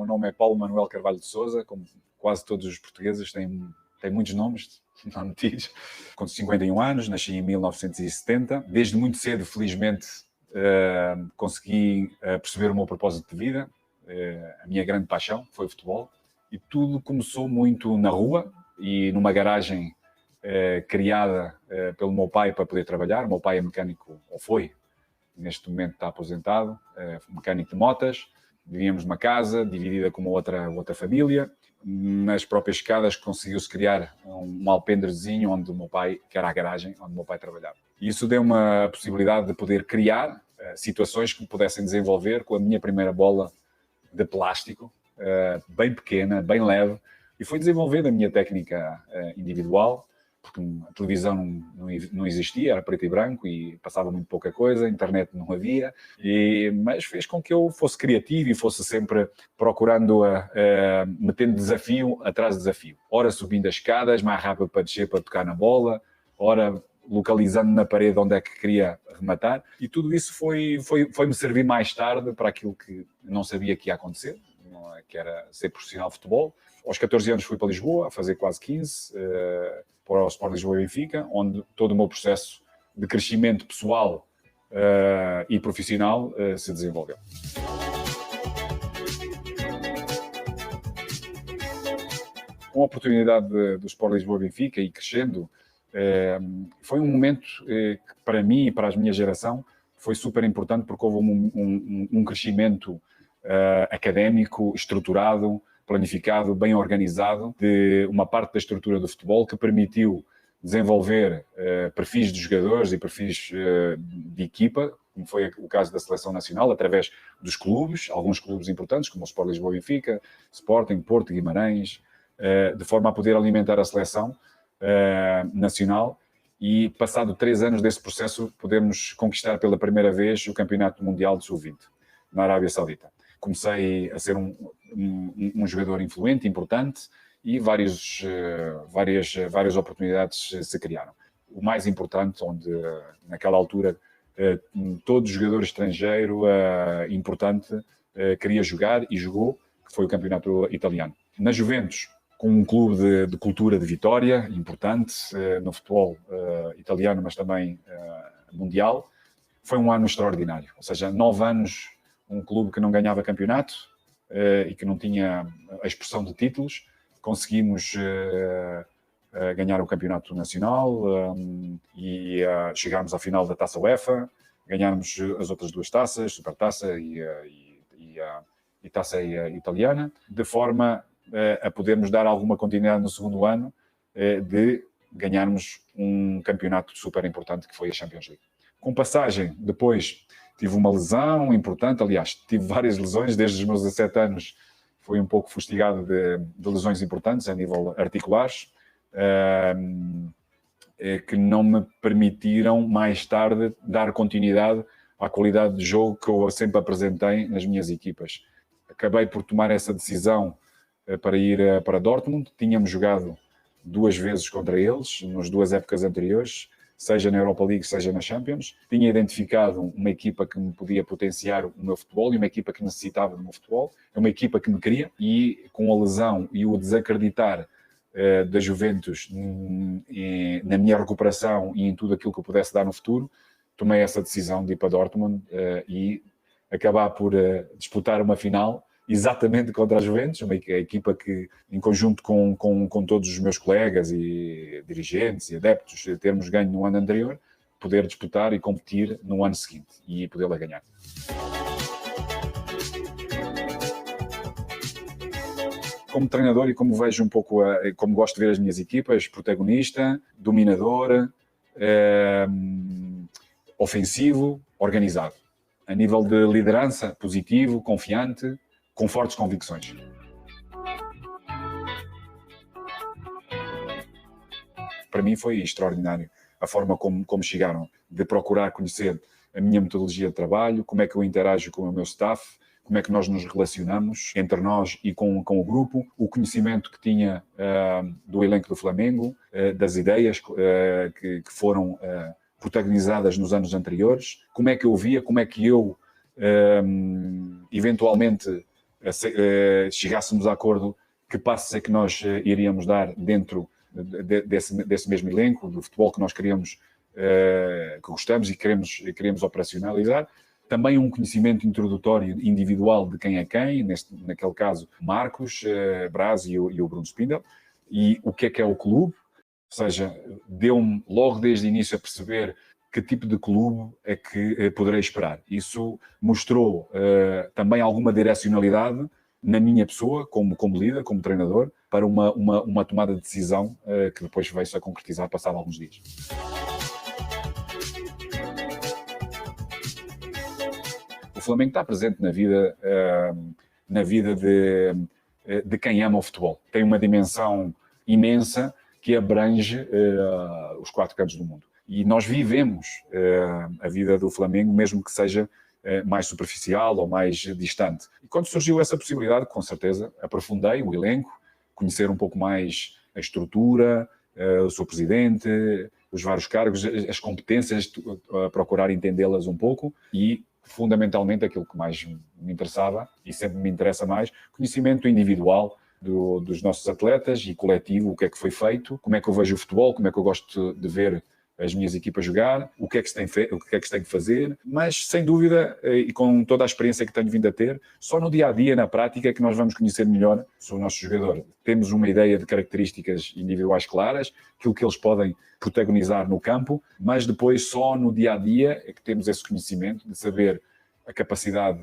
meu nome é Paulo Manuel Carvalho de Sousa, como quase todos os portugueses têm muitos nomes, não metidos. Com 51 anos, nasci em 1970. Desde muito cedo, felizmente, consegui perceber o meu propósito de vida. A minha grande paixão foi o futebol. E tudo começou muito na rua e numa garagem criada pelo meu pai para poder trabalhar. O meu pai é mecânico, ou foi, neste momento está aposentado, mecânico de motas. Vivíamos numa casa dividida com uma outra família. Nas próprias escadas conseguiu-se criar um alpendrezinho onde o meu pai, que era a garagem onde o meu pai trabalhava. E isso deu-me a possibilidade de poder criar situações que me pudessem desenvolver com a minha primeira bola de plástico, bem pequena, bem leve, e fui desenvolvendo a minha técnica individual, porque a televisão não existia, era preto e branco e passava muito pouca coisa, a internet não havia, mas fez com que eu fosse criativo e fosse sempre procurando, metendo desafio atrás de desafio. Ora subindo as escadas, mais rápido para descer, para tocar na bola, ora localizando na parede onde é que queria rematar, e tudo isso foi-me servir mais tarde para aquilo que não sabia que ia acontecer, que era ser profissional de futebol. Aos 14 anos fui para Lisboa, a fazer quase 15, para o Sport Lisboa e Benfica, onde todo o meu processo de crescimento pessoal e profissional se desenvolveu. Com a oportunidade do Sport Lisboa e Benfica e crescendo, foi um momento que para mim e para a minha geração foi super importante, porque houve um crescimento académico, estruturado, planificado, bem organizado, de uma parte da estrutura do futebol que permitiu desenvolver perfis de jogadores e perfis de equipa, como foi o caso da Seleção Nacional, através dos clubes, alguns clubes importantes, como o Sport Lisboa e Benfica, Sporting, Porto, Guimarães, de forma a poder alimentar a seleção nacional. E, passado 3 anos desse processo, podemos conquistar pela primeira vez o Campeonato Mundial de Sub-20, na Arábia Saudita. Comecei a ser um jogador influente, importante, e várias oportunidades se criaram. O mais importante, onde naquela altura todo jogador estrangeiro importante queria jogar e jogou, que foi o campeonato italiano. Na Juventus, com um clube de cultura de vitória, importante no futebol italiano, mas também mundial, foi um ano extraordinário. Ou seja, 9 anos, um clube que não ganhava campeonato e que não tinha a expressão de títulos, conseguimos ganhar o campeonato nacional e chegámos à final da Taça UEFA, ganhámos as outras 2 taças, Supertaça e Taça Italiana, de forma a podermos dar alguma continuidade no segundo ano de ganharmos um campeonato super importante que foi a Champions League. Com passagem, depois tive uma lesão importante, aliás, tive várias lesões, desde os meus 17 anos fui um pouco fustigado de lesões importantes a nível articulares, que não me permitiram mais tarde dar continuidade à qualidade de jogo que eu sempre apresentei nas minhas equipas. Acabei por tomar essa decisão para ir para Dortmund. Tínhamos jogado 2 vezes contra eles, nas 2 épocas anteriores, seja na Europa League, seja na Champions. Tinha identificado uma equipa que me podia potenciar o meu futebol e uma equipa que necessitava do meu futebol. É uma equipa que me queria, e com a lesão e o desacreditar da Juventus na minha recuperação e em tudo aquilo que eu pudesse dar no futuro, tomei essa decisão de ir para Dortmund e acabar por disputar uma final exatamente contra a Juventus, uma equipa que, em conjunto com todos os meus colegas e dirigentes e adeptos, termos ganho no ano anterior, poder disputar e competir no ano seguinte e poder-la ganhar. Como treinador e como vejo um pouco, como gosto de ver as minhas equipas, protagonista, dominador, ofensivo, organizado. A nível de liderança, positivo, confiante, com fortes convicções. Para mim foi extraordinário a forma como chegaram, de procurar conhecer a minha metodologia de trabalho, como é que eu interajo com o meu staff, como é que nós nos relacionamos entre nós e com o grupo, o conhecimento que tinha do elenco do Flamengo, das ideias que foram protagonizadas nos anos anteriores, como é que eu via, como é que eu eventualmente chegássemos a acordo que passos é que nós iríamos dar dentro desse mesmo elenco, do futebol que nós queríamos, que gostamos e queremos operacionalizar. Também um conhecimento introdutório individual de quem é quem, naquele caso Marcos Braz e o Bruno Spindel, e o que é o clube, ou seja, deu-me logo desde o início a perceber que tipo de clube é que poderei esperar. Isso mostrou também alguma direcionalidade na minha pessoa, como líder, como treinador, para uma tomada de decisão que depois veio-se a concretizar passado alguns dias. O Flamengo está presente na vida de quem ama o futebol. Tem uma dimensão imensa que abrange os 4 cantos do mundo. E nós vivemos a vida do Flamengo, mesmo que seja mais superficial ou mais distante. E quando surgiu essa possibilidade, com certeza, aprofundei o elenco, conhecer um pouco mais a estrutura, o seu presidente, os vários cargos, as competências, procurar entendê-las um pouco e, fundamentalmente, aquilo que mais me interessava e sempre me interessa mais, conhecimento individual dos nossos atletas e coletivo, o que é que foi feito, como é que eu vejo o futebol, como é que eu gosto de ver as minhas equipas jogar, o que é que se tem que fazer, mas sem dúvida, e com toda a experiência que tenho vindo a ter, só no dia-a-dia, na prática, é que nós vamos conhecer melhor o nosso jogador. Temos uma ideia de características individuais claras, aquilo que eles podem protagonizar no campo, mas depois só no dia-a-dia é que temos esse conhecimento de saber a capacidade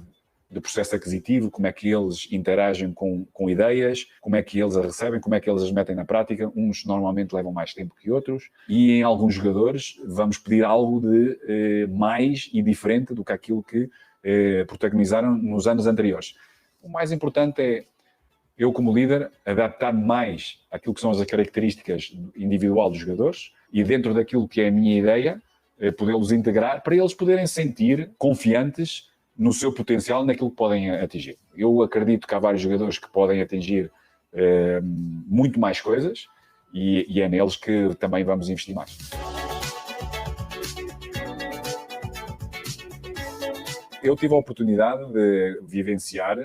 de processo aquisitivo, como é que eles interagem com ideias, como é que eles as recebem, como é que eles as metem na prática. Uns normalmente levam mais tempo que outros e em alguns jogadores vamos pedir algo de mais e diferente do que aquilo que protagonizaram nos anos anteriores. O mais importante é eu, como líder, adaptar mais àquilo que são as características individual dos jogadores e dentro daquilo que é a minha ideia, podê-los integrar para eles poderem sentir confiantes no seu potencial, naquilo que podem atingir. Eu acredito que há vários jogadores que podem atingir muito mais coisas e é neles que também vamos investir mais. Eu tive a oportunidade de vivenciar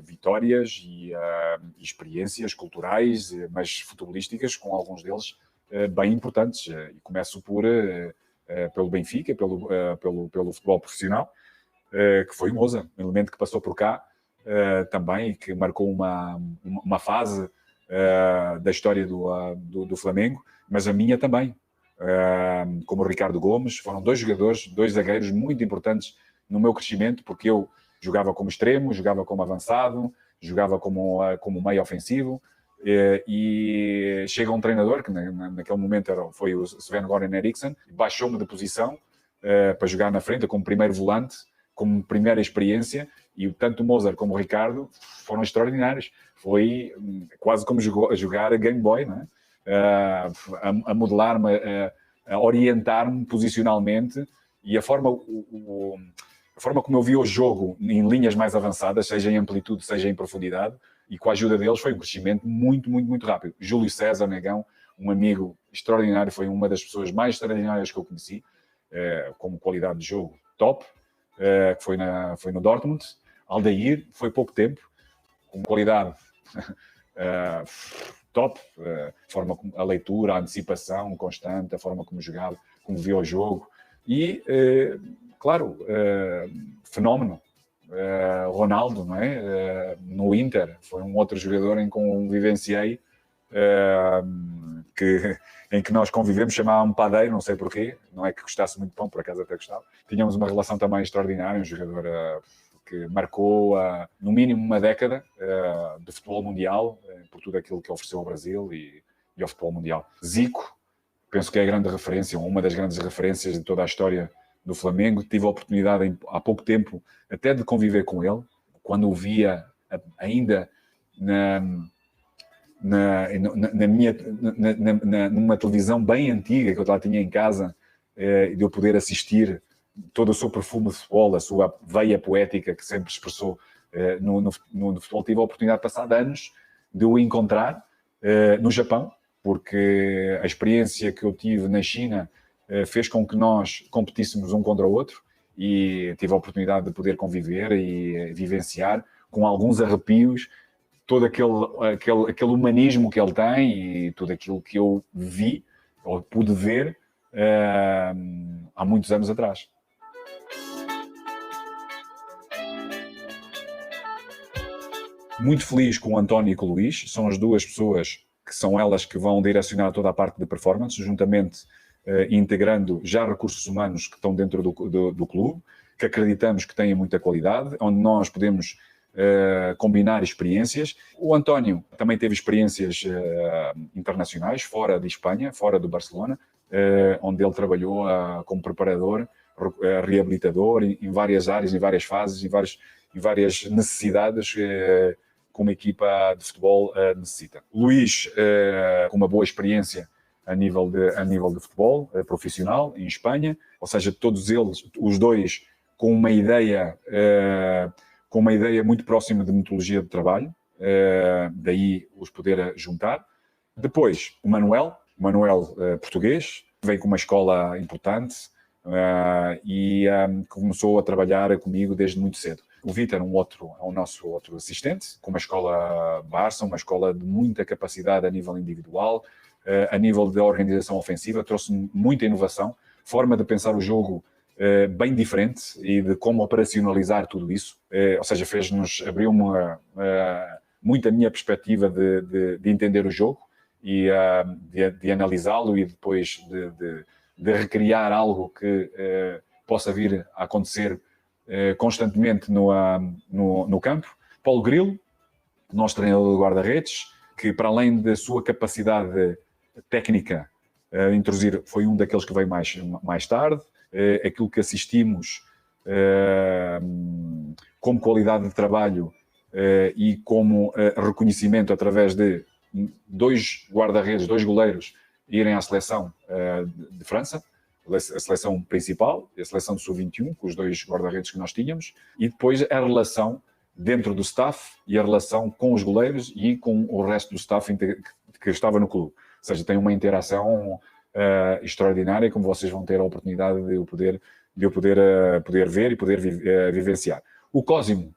vitórias e experiências culturais, mas futebolísticas, com alguns deles bem importantes. E começo pelo Benfica, pelo futebol profissional, que foi o Moza, um elemento que passou por cá também e que marcou uma fase da história do Flamengo, mas a minha também. Como o Ricardo Gomes, foram 2 jogadores, 2 zagueiros muito importantes no meu crescimento, porque eu jogava como extremo, jogava como avançado, jogava como meio ofensivo, e chega um treinador, que naquele momento foi o Sven-Göran Eriksson, baixou-me de posição para jogar na frente como primeiro volante, como primeira experiência, e tanto o Mozart como o Ricardo foram extraordinários. Foi quase como jogar a Game Boy, não é? A modelar-me, a orientar-me posicionalmente, e a forma como eu vi o jogo em linhas mais avançadas, seja em amplitude, seja em profundidade, e com a ajuda deles foi um crescimento muito, muito, muito rápido. Júlio César Negão, um amigo extraordinário, foi uma das pessoas mais extraordinárias que eu conheci, como qualidade de jogo top, que foi no Dortmund. Aldair, foi pouco tempo, com qualidade top, a forma como a leitura, a antecipação constante, a forma como jogava, como via o jogo. E, claro, fenómeno. Ronaldo, não é? No Inter, foi um outro jogador em que eu vivenciei, em que nós convivemos, chamava-me padeiro, não sei porquê, não é que gostasse muito de pão, por acaso até gostava. Tínhamos uma relação também extraordinária, um jogador que marcou no mínimo uma década de futebol mundial, por tudo aquilo que ofereceu ao Brasil e ao futebol mundial. Zico, penso que é a grande referência, uma das grandes referências de toda a história do Flamengo. Tive a oportunidade há pouco tempo até de conviver com ele, quando o via ainda numa televisão bem antiga que eu lá tinha em casa, de eu poder assistir todo o seu perfume de futebol, a sua veia poética que sempre expressou no futebol. Tive a oportunidade, passado anos, de o encontrar no Japão, porque a experiência que eu tive na China fez com que nós competíssemos um contra o outro, e tive a oportunidade de poder conviver e vivenciar com alguns arrepios, todo aquele humanismo que ele tem e tudo aquilo que eu vi, ou pude ver, há muitos anos atrás. Muito feliz com o António e com o Luís, são as duas pessoas que são elas que vão direcionar toda a parte de performance, juntamente integrando já recursos humanos que estão dentro do clube, que acreditamos que têm muita qualidade, onde nós podemos combinar experiências. O António também teve experiências internacionais, fora de Espanha, fora do Barcelona, onde ele trabalhou como preparador, reabilitador, em várias áreas, em várias fases, em várias necessidades que uma equipa de futebol necessita. Luís, com uma boa experiência a nível de futebol profissional em Espanha, ou seja, todos eles, os dois, com uma ideia muito próxima de metodologia de trabalho, daí os poder juntar. Depois, o Manuel português, veio com uma escola importante e começou a trabalhar comigo desde muito cedo. O Vítor é o nosso outro assistente, com uma escola Barça, uma escola de muita capacidade a nível individual, a nível da organização ofensiva, trouxe muita inovação, forma de pensar o jogo bem diferente e de como operacionalizar tudo isso. Ou seja, abriu muito a minha perspectiva de entender o jogo e de analisá-lo e depois de recriar algo que possa vir a acontecer constantemente no campo. Paulo Grilo, nosso treinador de guarda-redes, que para além da sua capacidade técnica introduzir, foi um daqueles que veio mais tarde. Aquilo que assistimos como qualidade de trabalho e como reconhecimento através de dois guarda-redes, dois goleiros irem à seleção de França, a seleção principal e a seleção do Sub-21, com os dois guarda-redes que nós tínhamos, e depois a relação dentro do staff e a relação com os goleiros e com o resto do staff que estava no clube. Ou seja, tem uma interação extraordinária, como vocês vão ter a oportunidade de eu poder ver e poder vivenciar. O Cosimo,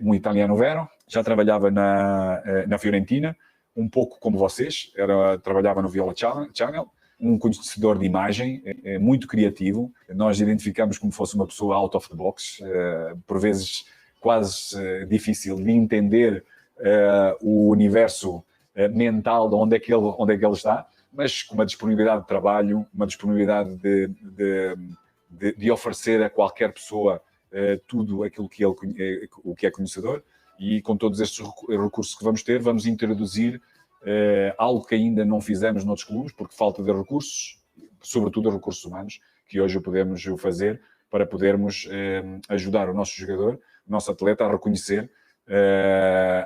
um italiano vero, já trabalhava na Fiorentina, um pouco como vocês, trabalhava no Viola Channel, um conhecedor de imagem, muito criativo. Nós identificamos como fosse uma pessoa out of the box, por vezes quase difícil de entender o universo mental de onde é que ele está, mas com uma disponibilidade de trabalho, uma disponibilidade de oferecer a qualquer pessoa tudo aquilo o que é conhecedor, e com todos estes recursos que vamos ter, vamos introduzir algo que ainda não fizemos noutros clubes, porque falta de recursos, sobretudo recursos humanos, que hoje podemos fazer para podermos ajudar o nosso jogador, o nosso atleta a reconhecer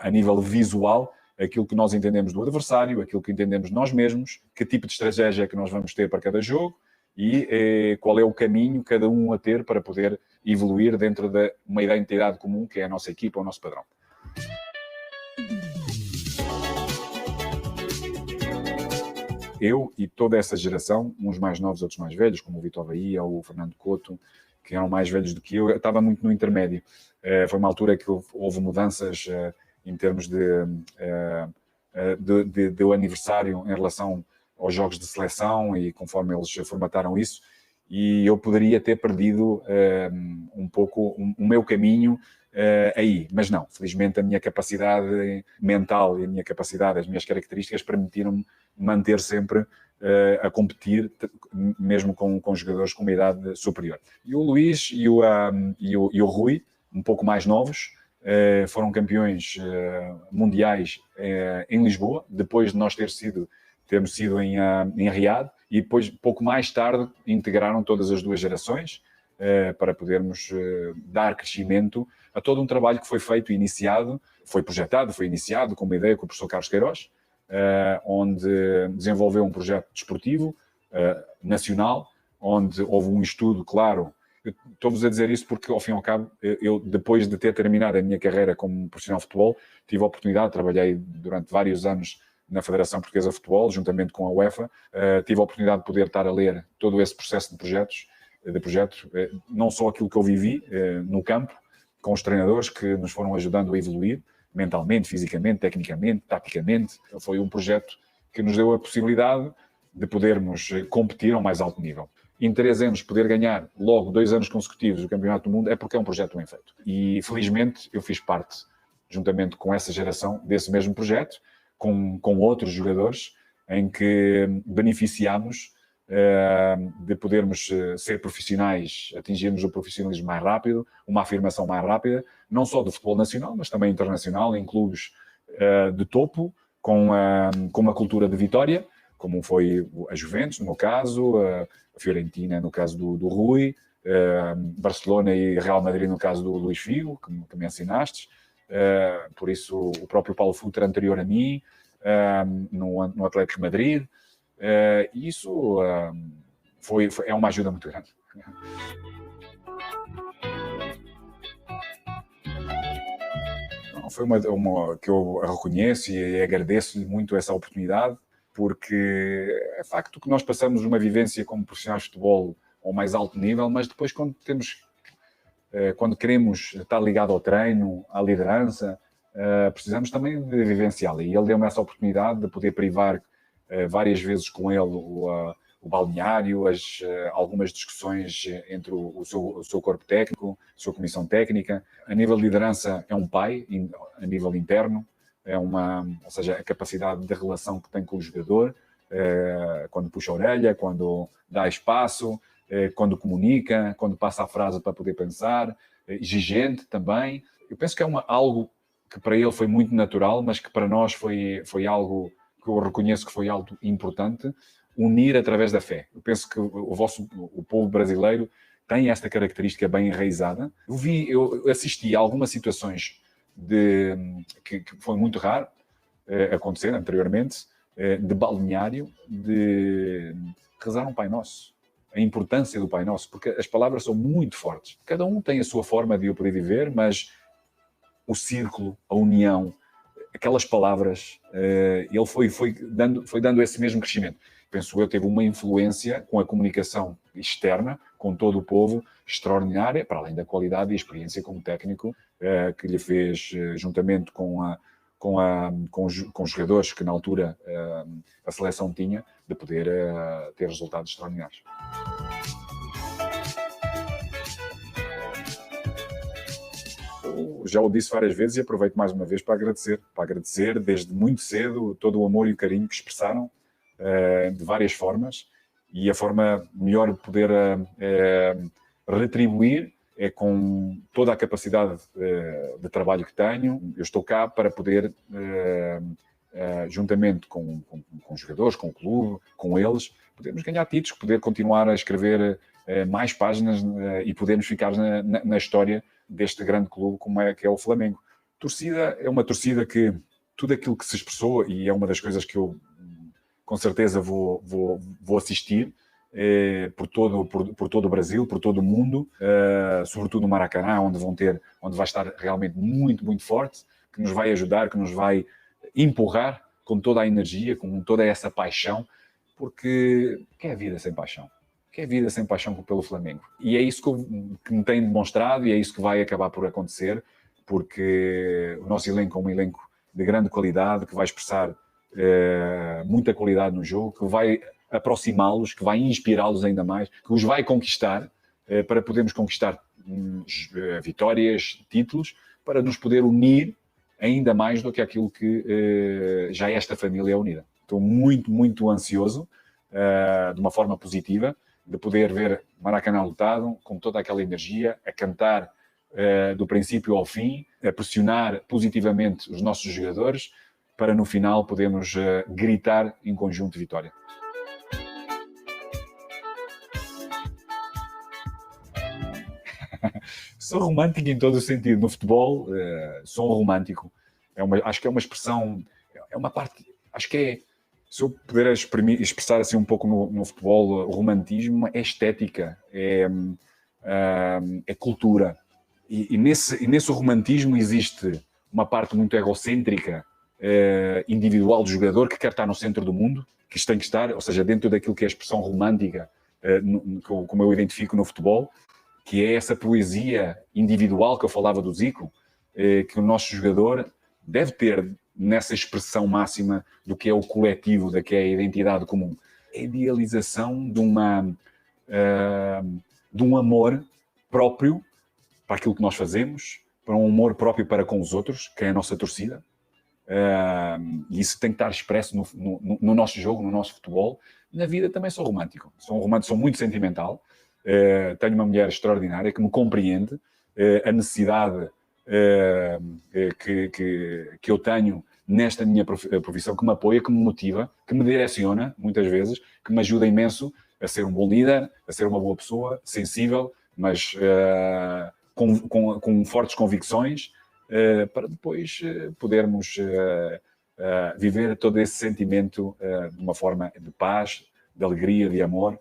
a nível visual aquilo que nós entendemos do adversário, aquilo que entendemos nós mesmos, que tipo de estratégia é que nós vamos ter para cada jogo e qual é o caminho cada um a ter para poder evoluir dentro de uma identidade comum que é a nossa equipa, o nosso padrão. Eu e toda essa geração, uns mais novos, outros mais velhos, como o Vitor Bahia ou o Fernando Couto, que eram mais velhos do que eu estava muito no intermédio. Foi uma altura que houve mudanças em termos de aniversário em relação aos jogos de seleção e conforme eles formataram isso, e eu poderia ter perdido um pouco o meu caminho aí, mas não, felizmente a minha capacidade mental e a minha capacidade, as minhas características permitiram-me manter sempre a competir, mesmo com jogadores com uma idade superior. E o Luís e o Rui, um pouco mais novos, foram campeões mundiais em Lisboa, depois de nós termos sido em Riad, e depois, pouco mais tarde, integraram todas as duas gerações para podermos dar crescimento a todo um trabalho que foi feito e iniciado, foi projetado, foi iniciado com uma ideia com o professor Carlos Queiroz, onde desenvolveu um projeto desportivo nacional, onde houve um estudo claro. Estou-vos a dizer isso porque, ao fim e ao cabo, eu, depois de ter terminado a minha carreira como profissional de futebol, tive a oportunidade, trabalhei durante vários anos na Federação Portuguesa de Futebol, juntamente com a UEFA, tive a oportunidade de poder estar a ler todo esse processo de projeto, não só aquilo que eu vivi no campo, com os treinadores que nos foram ajudando a evoluir, mentalmente, fisicamente, tecnicamente, taticamente. Foi um projeto que nos deu a possibilidade de podermos competir ao mais alto nível. Em 3 anos, poder ganhar logo 2 anos consecutivos o Campeonato do Mundo é porque é um projeto bem feito. E, felizmente, eu fiz parte, juntamente com essa geração, desse mesmo projeto, com outros jogadores, em que beneficiámos de podermos ser profissionais, atingirmos o profissionalismo mais rápido, uma afirmação mais rápida, não só do futebol nacional, mas também internacional, em clubes de topo, com uma cultura de vitória, como foi a Juventus, no meu caso, a Fiorentina, no caso do Rui, Barcelona e Real Madrid, no caso do Luís Figo, que me ensinaste. Por isso, o próprio Paulo Futre, anterior a mim, no Atlético de Madrid. Isso é uma ajuda muito grande. Foi uma que eu reconheço e agradeço-lhe muito essa oportunidade, porque é facto que nós passamos uma vivência como profissionais de futebol ao mais alto nível, mas depois quando queremos estar ligado ao treino, à liderança, precisamos também de vivenciá-la. E ele deu-me essa oportunidade de poder privar várias vezes com ele o balneário, algumas discussões entre o seu corpo técnico, a sua comissão técnica. A nível de liderança é um pai, a nível interno, ou seja, a capacidade de relação que tem com o jogador, quando puxa a orelha, quando dá espaço, quando comunica, quando passa a frase para poder pensar, exigente também. Eu penso que é algo que para ele foi muito natural, mas que para nós foi algo que eu reconheço que foi algo importante, unir através da fé. Eu penso que o povo brasileiro tem esta característica bem enraizada. Eu assisti a algumas situações que foi muito raro acontecer anteriormente, de balneário, de rezar um Pai Nosso. A importância do Pai Nosso, porque as palavras são muito fortes. Cada um tem a sua forma de o poder viver, mas o círculo, a união, aquelas palavras, ele foi dando esse mesmo crescimento. Penso eu, teve uma influência com a comunicação externa, com todo o povo, extraordinária, para além da qualidade e experiência como técnico, que lhe fez, juntamente com os jogadores que na altura a seleção tinha, de poder ter resultados extraordinários. Já o disse várias vezes e aproveito mais uma vez para agradecer desde muito cedo todo o amor e o carinho que expressaram de várias formas, e a forma melhor de poder retribuir é com toda a capacidade de trabalho que tenho. Eu estou cá para poder, juntamente com os jogadores, com o clube, com eles, podermos ganhar títulos, poder continuar a escrever mais páginas e podermos ficar na história deste grande clube que é o Flamengo. Torcida é uma torcida que tudo aquilo que se expressou, e é uma das coisas que eu com certeza vou assistir por todo o Brasil, por todo o mundo, sobretudo no Maracanã, onde vai estar realmente muito, muito forte, que nos vai ajudar, que nos vai empurrar com toda a energia, com toda essa paixão, porque que é a vida sem paixão? Que é a vida sem paixão pelo Flamengo? E é isso que me tem demonstrado, e é isso que vai acabar por acontecer, porque o nosso elenco é um elenco de grande qualidade, que vai expressar muita qualidade no jogo, que vai aproximá-los, que vai inspirá-los ainda mais, que os vai conquistar, para podermos conquistar vitórias, títulos, para nos poder unir ainda mais do que aquilo que já esta família é unida. Estou muito, muito ansioso, de uma forma positiva, de poder ver Maracanã lotado, com toda aquela energia, a cantar do princípio ao fim, a pressionar positivamente os nossos jogadores, para no final podermos gritar em conjunto vitória. Sou romântico em todo o sentido. No futebol, sou um romântico. Acho que é uma expressão, é uma parte, acho que é, se eu puder expressar assim um pouco no futebol, o romantismo é estética, é cultura. E nesse romantismo existe uma parte muito egocêntrica, individual do jogador, que quer estar no centro do mundo, que isto tem que estar, ou seja, dentro daquilo que é a expressão romântica, como eu identifico no futebol. que é essa poesia individual que eu falava do Zico, que o nosso jogador deve ter nessa expressão máxima do que é o coletivo, da que é a identidade comum. A idealização de um amor próprio para aquilo que nós fazemos, para um amor próprio para com os outros, que é a nossa torcida. E isso tem que estar expresso no nosso jogo, no nosso futebol. Na vida também sou romântico. Sou muito sentimental. Tenho uma mulher extraordinária que me compreende a necessidade que eu tenho nesta minha profissão, que me apoia, que me motiva, que me direciona, muitas vezes, que me ajuda imenso a ser um bom líder, a ser uma boa pessoa, sensível, mas com fortes convicções, para depois podermos viver todo esse sentimento de uma forma de paz, de alegria, de amor,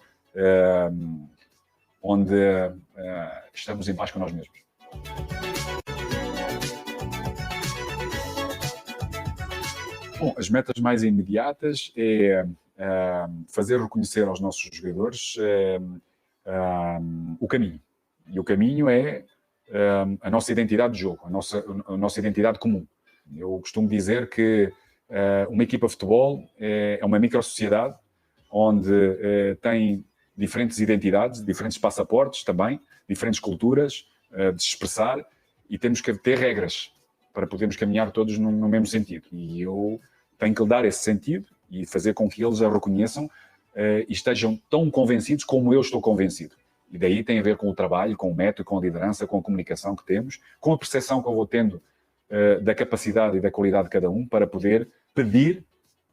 onde estamos em paz com nós mesmos. Bom, as metas mais imediatas é fazer reconhecer aos nossos jogadores o caminho. E o caminho é a nossa identidade de jogo, a nossa identidade comum. Eu costumo dizer que uma equipa de futebol é uma microsociedade onde tem diferentes identidades, diferentes passaportes também, diferentes culturas de se expressar, e temos que ter regras para podermos caminhar todos no mesmo sentido. E eu tenho que lhe dar esse sentido e fazer com que eles a reconheçam e estejam tão convencidos como eu estou convencido. E daí tem a ver com o trabalho, com o método, com a liderança, com a comunicação que temos, com a percepção que eu vou tendo da capacidade e da qualidade de cada um para poder pedir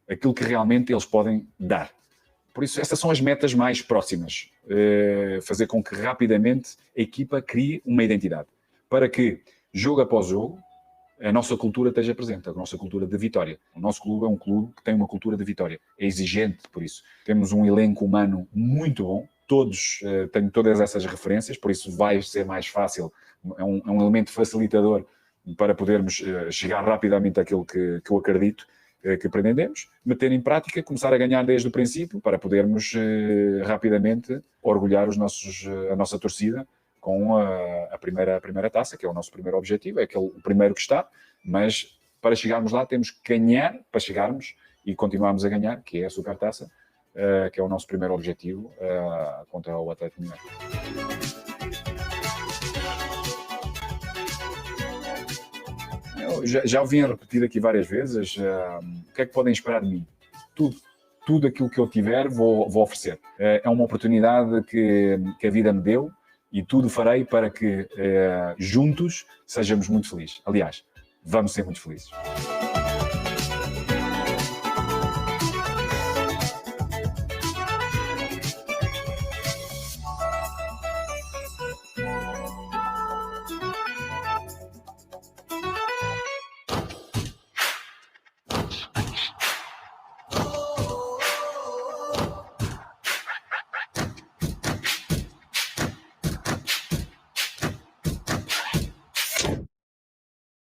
aquilo que realmente eles podem dar. Por isso, essas são as metas mais próximas. Fazer com que rapidamente a equipa crie uma identidade. Para que, jogo após jogo, a nossa cultura esteja presente, a nossa cultura de vitória. O nosso clube é um clube que tem uma cultura de vitória. É exigente por isso. Temos um elenco humano muito bom. Tenho todas essas referências, por isso vai ser mais fácil. É um elemento facilitador para podermos chegar rapidamente àquilo que eu acredito que pretendemos, meter em prática, começar a ganhar desde o princípio, para podermos rapidamente orgulhar a nossa torcida com a primeira taça, que é o nosso primeiro objetivo, é o primeiro que está, mas para chegarmos lá temos que ganhar, para chegarmos e continuarmos a ganhar, que é a Supertaça, que é o nosso primeiro objetivo contra o Atlético Mineiro. Eu já o vim a repetir aqui várias vezes. O que é que podem esperar de mim? Tudo aquilo que eu tiver vou oferecer. É uma oportunidade que a vida me deu e tudo farei para que juntos sejamos muito felizes. Aliás, vamos ser muito felizes.